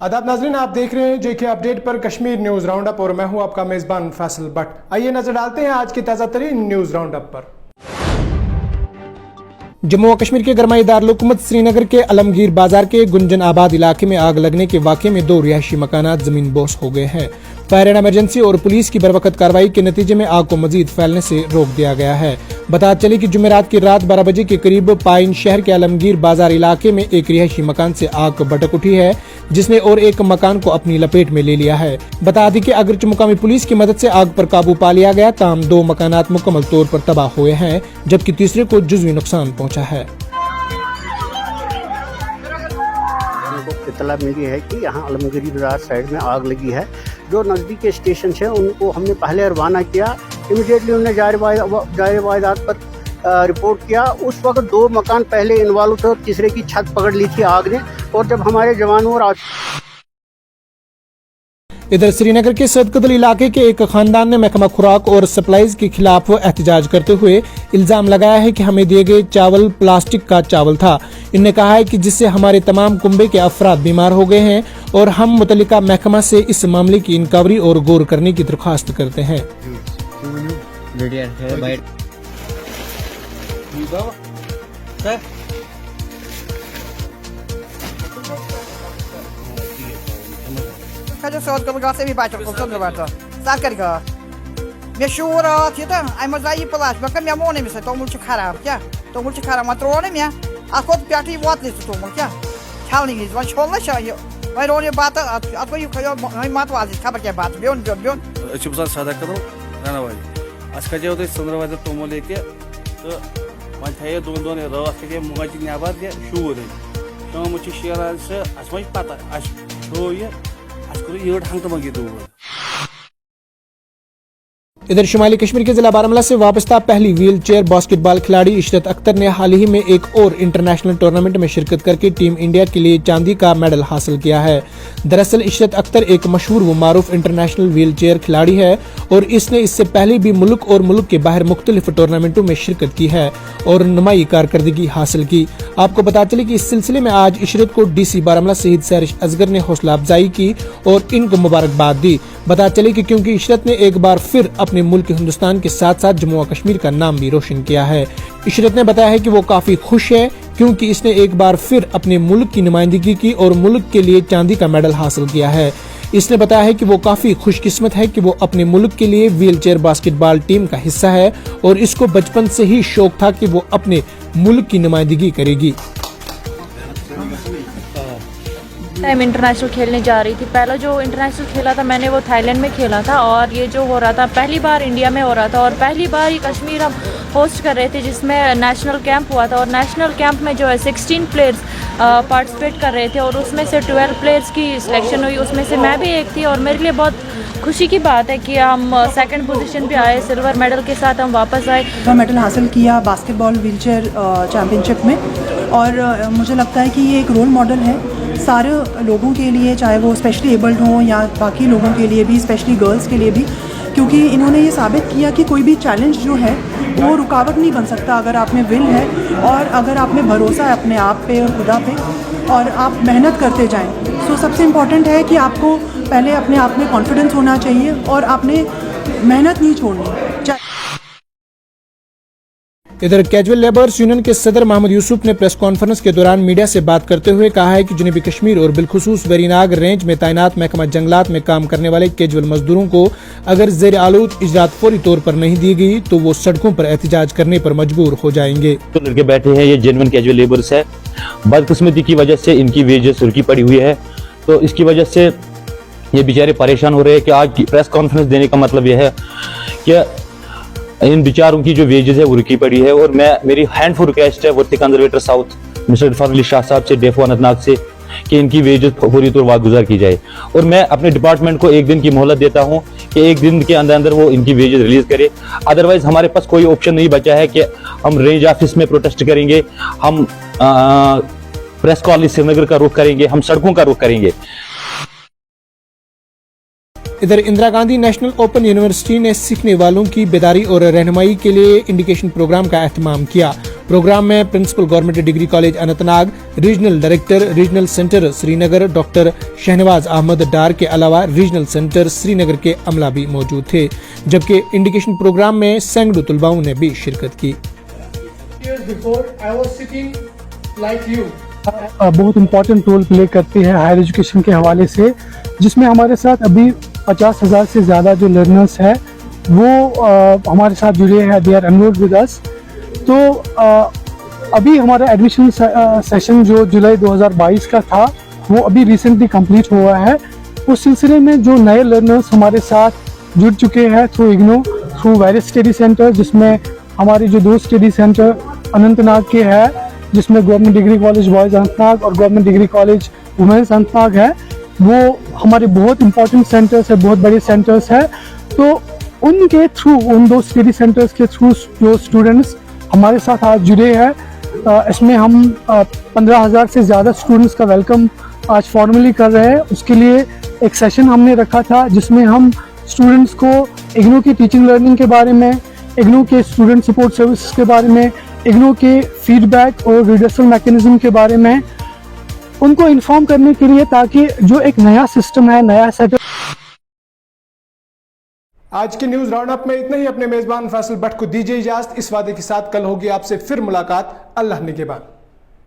आदाब नाज़रीन, आप देख रहे हैं जेके अपडेट पर कश्मीर न्यूज़ राउंड अप और मैं हूं आपका मेज़बान फैसल भट्ट। आइए नजर डालते हैं आज की ताज़ा तरीन न्यूज़ राउंड अप पर। जम्मू व कश्मीर के गरमाई दारुल-हुकूमत श्रीनगर के आलमगीर बाजार के गुंजन आबाद इलाके में आग लगने के वाक़े में 2 रिहायशी मकानात जमीन बोस हो गए हैं। फायर एंड इमरजेंसी और पुलिस की बरवकत कार्रवाई के नतीजे में आग को मजीद फैलने से रोक दिया गया है। बता चले कि जुमेरात की रात 12 बजे के करीब पाइन शहर के आलमगीर बाजार इलाके में एक रिहायशी मकान से आग भड़क उठी है, जिसने और एक मकान को अपनी लपेट में ले लिया है। बता दें कि अगरचे मुकामी पुलिस की मदद से आग पर काबू पा लिया गया, ताहम 2 मकानात मुकम्मल तौर पर तबाह हुए हैं, जबकि तीसरे को जुज़वी नुकसान पहुँचा है। इत्तला मिली है कि यहाँ आलमगीर बाजार साइड में आग लगी है। जो नज़दीक के स्टेशन है उनको हमने पहले रवाना किया। इमीडिएटली उन्होंने जारी वायदात पर रिपोर्ट किया। उस वक्त 2 मकान पहले इन्वॉल्व थे और तीसरे की छत पकड़ ली थी आग ने। और जब हमारे जवानों और इधर श्रीनगर के सदकदल इलाके के एक खानदान ने महकमा खुराक और सप्लाईज के खिलाफ एहतजाज करते हुए इल्जाम लगाया है कि हमें दिए गए चावल प्लास्टिक का चावल था। इन्होंने कहा है कि जिससे हमारे तमाम कुंबे के अफराद बीमार हो गए हैं और हम मुतल्लिका महकमा से इस मामले की इंक्वायरी और गौर करने की दरख्वास्त करते हैं। से भी बात मे शूर अम आई प्लास मे मोन अमिस तोमुल खराब क्या तोमुल खराब वो त्रो मे अत पे वोत तोमुल क्या छलनी वो छोल वो रोन यह बात अत मत वाल खबर क्या बात ब्योन ब्योन ब्योन सदा कदम राना वाली अस खो सदर वाज तोमुल ये तो वो थे 2 दिन रात खे मोज नबर शूर शाम शेरान अस वो पता अस थो यह यड़ हंग तमंग दूर। इधर शुमाली कश्मीर के जिला बारामूला से वाबस्ता पहली व्हील चेयर बास्केटबॉल खिलाड़ी इशरत अख्तर ने हाल ही में एक और इंटरनेशनल टूर्नामेंट में शिरकत करके टीम इंडिया के लिए चांदी का मेडल हासिल किया है। दरअसल इशरत अख्तर एक मशहूर व मारूफ इंटरनेशनल व्हील चेयर खिलाड़ी है और इसने इससे पहले भी मुल्क और मुल्क के बाहर मुख्तलिफ टूर्नामेंटों में शिरकत की है और नुमाई कारकर्दगी हासिल की। आपको बता चले कि इस सिलसिले में आज इशरत को DC बारामूला शहीद सैरिश असगर ने हौसला अफजाई की और इनको मुबारकबाद दी। बता चले कि क्योंकि इशरत ने एक बार फिर अपने मुल्क हिंदुस्तान के साथ साथ जम्मू व कश्मीर का नाम भी रोशन किया है। इशरत ने बताया है कि वो काफी खुश है क्योंकि इसने एक बार फिर अपने मुल्क की नुमाइंदगी की और मुल्क के लिए चांदी का मेडल हासिल किया है। इसने बताया है कि वो काफी खुशकिस्मत है कि वो अपने मुल्क के लिए व्हील चेयर बास्केटबॉल टीम का हिस्सा है और इसको बचपन से ही शौक था कि वो अपने मुल्क की नुमाइंदगी करेगी। टाइम इंटरनेशनल खेलने जा रही थी। पहला जो इंटरनेशनल खेला था मैंने वो थाईलैंड में खेला था और ये जो हो रहा था पहली बार इंडिया में हो रहा था और पहली बार ये कश्मीर हम होस्ट कर रहे थे जिसमें नेशनल कैंप हुआ था और नेशनल कैंप में जो है 16 प्लेयर्स पार्टिसिपेट कर रहे थे और उसमें से 12 प्लेयर्स की सिलेक्शन हुई, उसमें से मैं भी एक थी और मेरे लिए बहुत खुशी की बात है कि हम 2nd पोजीशन पे आए, सिल्वर मेडल के साथ हम वापस आए। मेडल हासिल किया बास्केटबॉल व्हीलचेयर चैम्पियनशिप में और मुझे लगता है कि ये एक रोल मॉडल है सारे लोगों के लिए, चाहे वो स्पेशली एबल्ड हों या बाकी लोगों के लिए भी, स्पेशली गर्ल्स के लिए भी, क्योंकि इन्होंने ये साबित किया कि कोई भी चैलेंज जो है वो रुकावट नहीं बन सकता अगर आप में विल है और अगर आप में भरोसा है अपने आप पे और खुदा पे और आप मेहनत करते जाएं। सो सबसे इम्पॉर्टेंट है कि आपको पहले अपने आप में कॉन्फिडेंस होना चाहिए और आपने मेहनत नहीं छोड़नी। इधर कैजुअल लेबर्स यूनियन के सदर मोहम्मद यूसुफ ने प्रेस कॉन्फ्रेंस के दौरान मीडिया से बात करते हुए कहा है कि जनूबी कश्मीर और बिलखुसूस वेरीनाग रेंज में तैनात महकमा जंगलात में काम करने वाले कैजुअल मजदूरों को अगर ज़ेर आलूद इजरात फौरी तौर पर नहीं दी गई तो वो सड़कों पर एहतजाज करने पर मजबूर हो जाएंगे। तो लड़के बैठे हैं, ये जेन्युइन कैजुअल लेबर्स है। बदकिस्मती की वजह से इनकी वेजेस रुकी पड़ी हुई है, तो इसकी वजह से ये बेचारे परेशान हो रहे हैं कि आज प्रेस कॉन्फ्रेंस देने का मतलब यह है कि इन बेचारों की जो वेजेस है वो रुकी पड़ी है। और मेरी हैंडफुल रिक्वेस्ट है वर्ती conservator south mister Irfan Ali Shah साहब से, डेफो अनंतनाग से, कि इनकी वेजेस फौरी तौर वागुजार की जाए। और मैं अपने डिपार्टमेंट को 1 दिन की मोहलत देता हूं कि 1 दिन के अंदर अंदर वो इनकी वेजेस रिलीज करे। अदरवाइज हमारे पास कोई ऑप्शन नहीं बचा है कि हम रेंज ऑफिस में प्रोटेस्ट करेंगे, हम प्रेस कॉलेज श्रीनगर का रुख करेंगे, हम सड़कों का रुख करेंगे। इधर Indira Gandhi national open university ने सीखने वालों की बेदारी और रहनुमाई के लिए इंडिकेशन प्रोग्राम का एहतमाम किया। प्रोग्राम में principal government degree college Anantnag, regional director regional centre Srinagar doctor Shahnawaz Ahmad Dar के अलावा रीजनल सेंटर श्रीनगर के अमला भी मौजूद थे, जबकि इंडिकेशन प्रोग्राम में सैकड़ों तलबाओं ने भी शिरकत की। बहुत इम्पोर्टेंट रोल प्ले करती है हायर एजुकेशन के हवाले से, जिसमें हमारे साथ अभी 50,000 से ज़्यादा जो लर्नर्स हैं वो हमारे साथ जुड़े हैं, they are enrolled with us. तो अभी हमारा एडमिशन सेशन जो जुलाई 2022 का था वो अभी रिसेंटली कंप्लीट हुआ है। उस सिलसिले में जो नए लर्नर्स हमारे साथ जुड़ चुके हैं through IGNOU, through various study centre, जिसमें हमारे जो 2 स्टडी सेंटर अनंतनाग के हैं, जिसमें government degree college boys Anantnag और government degree college women's Anantnag है, वो हमारे बहुत इंपॉर्टेंट सेंटर्स है, बहुत बड़े सेंटर्स है। तो उनके थ्रू, उन 2 स्टडी सेंटर्स के थ्रू जो स्टूडेंट्स हमारे साथ आज जुड़े हैं, इसमें हम 15,000 से ज़्यादा स्टूडेंट्स का वेलकम आज फॉर्मली कर रहे हैं। उसके लिए एक सेशन हमने रखा था जिसमें हम स्टूडेंट्स को इग्नू की टीचिंग लर्निंग के बारे में, इग्नू के स्टूडेंट सपोर्ट सर्विसेज के बारे में, इग्नू के फीडबैक और रिडर्सल मैकेनिज्म के बारे में उनको इन्फॉर्म करने के लिए, ताकि जो एक नया सिस्टम है, नया सेटअप। आज के न्यूज राउंड अप में इतना ही। अपने मेजबान फैसल भट्ट को दीजिए इजाजत, इस वादे के साथ कल होगी आपसे फिर मुलाकात। अल्लाह निगहबान।